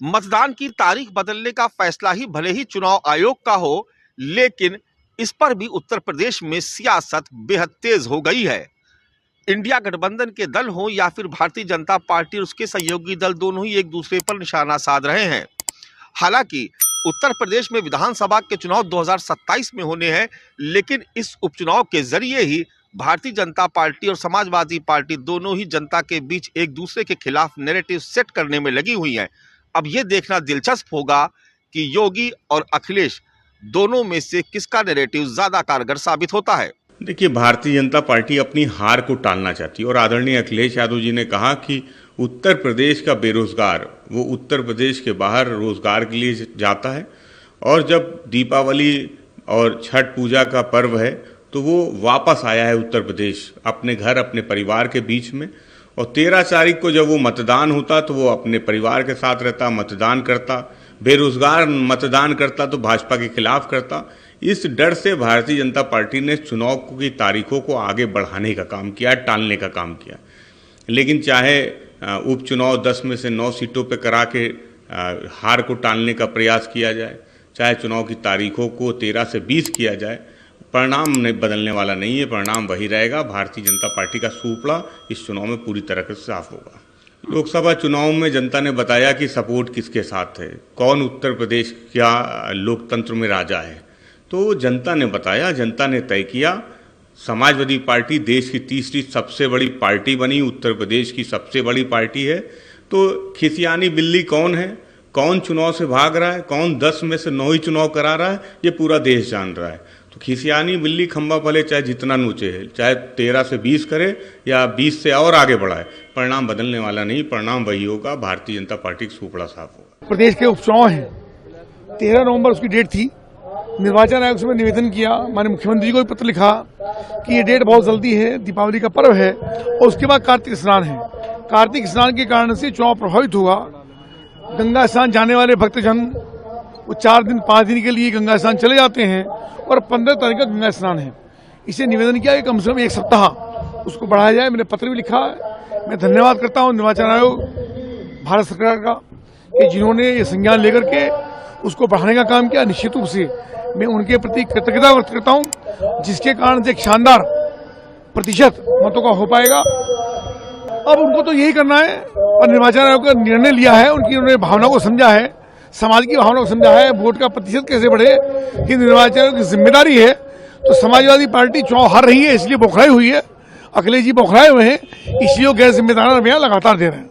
मतदान की तारीख बदलने का फैसला ही भले ही चुनाव आयोग का हो, लेकिन इस पर भी उत्तर प्रदेश में सियासत बेहद तेज हो गई है। इंडिया गठबंधन के दल हो या फिर भारतीय जनता पार्टी और उसके सहयोगी दल, दोनों ही एक दूसरे पर निशाना साध रहे हैं। हालांकि उत्तर प्रदेश में विधानसभा के चुनाव 2027 में होने हैं, लेकिन इस उपचुनाव के जरिए ही भारतीय जनता पार्टी और समाजवादी पार्टी दोनों ही जनता के बीच एक दूसरे के खिलाफ नैरेटिव सेट करने में लगी हुई हैं। अब ये देखना दिलचस्प होगा कि योगी और अखिलेश दोनों में से किसका नैरेटिव ज्यादा कारगर साबित होता है। देखिए, भारतीय जनता पार्टी अपनी हार को टालना चाहती है और आदरणीय अखिलेश यादव जी ने कहा कि उत्तर प्रदेश का बेरोजगार वो उत्तर प्रदेश के बाहर रोजगार के लिए जाता है, और जब दीपावली और छठ पूजा का पर्व है तो वो वापस आया है उत्तर प्रदेश अपने घर अपने परिवार के बीच में, और 13 तारीख को जब वो मतदान होता तो वो अपने परिवार के साथ रहता, मतदान करता। बेरोजगार मतदान करता तो भाजपा के खिलाफ करता। इस डर से भारतीय जनता पार्टी ने चुनाव की तारीखों को आगे बढ़ाने का काम किया, टालने का काम किया। लेकिन चाहे उपचुनाव 10 में से 9 सीटों पर करा के हार को टालने का प्रयास किया जाए, चाहे चुनाव की तारीखों को 13 से 20 किया जाए, परिणाम नहीं बदलने वाला नहीं है। परिणाम वही रहेगा। भारतीय जनता पार्टी का सूपड़ा इस चुनाव में पूरी तरह से साफ होगा। लोकसभा चुनाव में जनता ने बताया कि सपोर्ट किसके साथ है, कौन उत्तर प्रदेश क्या लोकतंत्र में राजा है, तो जनता ने बताया, जनता ने तय किया। समाजवादी पार्टी देश की तीसरी सबसे बड़ी पार्टी बनी, उत्तर प्रदेश की सबसे बड़ी पार्टी है। तो खिसियानी बिल्ली कौन है, कौन चुनाव से भाग रहा है, कौन 10 में से 9 ही चुनाव करा रहा है, ये पूरा देश जान रहा है। तो खिसियानी बिल्ली खंबा पले चाहे जितना नोचे है, चाहे 13 से 20 करे या 20 से और आगे बढ़ाए, परिणाम बदलने वाला नहीं। परिणाम वही होगा, भारतीय जनता पार्टी का सूपड़ा साफ होगा। प्रदेश के उपचुनाव हैं, 13 नवंबर उसकी डेट थी। निर्वाचन आयोग से मैं निवेदन किया, माननीय मुख्यमंत्री जी को भी पत्र लिखा कि ये डेट बहुत जल्दी है, दीपावली का पर्व है और उसके बाद कार्तिक स्नान है। कार्तिक स्नान के कारण से चुनाव प्रभावित होगा। गंगा स्नान जाने वाले भक्तजन वो 4 दिन 5 दिन के लिए गंगा स्नान चले जाते हैं और 15 तारीख का गंगा स्नान है। इसे निवेदन किया कि कम से कम 1 सप्ताह उसको बढ़ाया जाए। मैंने पत्र भी लिखा है। मैं धन्यवाद करता हूं निर्वाचन आयोग, भारत सरकार का, कि जिन्होंने ये संज्ञान लेकर के उसको बढ़ाने का काम किया। निश्चित रूप से मैं उनके प्रति कृतज्ञता व्यक्त करता हूं, जिसके कारण से एक शानदार प्रतिशत मतों का हो पाएगा। अब उनको तो यही करना है और निर्वाचन आयोग का निर्णय लिया है, उनकी उन्होंने भावना को समझा है, समाज की भावना को समझा है। वोट का प्रतिशत कैसे बढ़े कि निर्वाचन आयोग की जिम्मेदारी है। तो समाजवादी पार्टी चुनाव हार रही है, इसलिए बौखलाई हुई है। अखिलेश जी बौखलाए हुए हैं, इसलिए वो गैर जिम्मेदाराना बयान लगातार दे रहे हैं।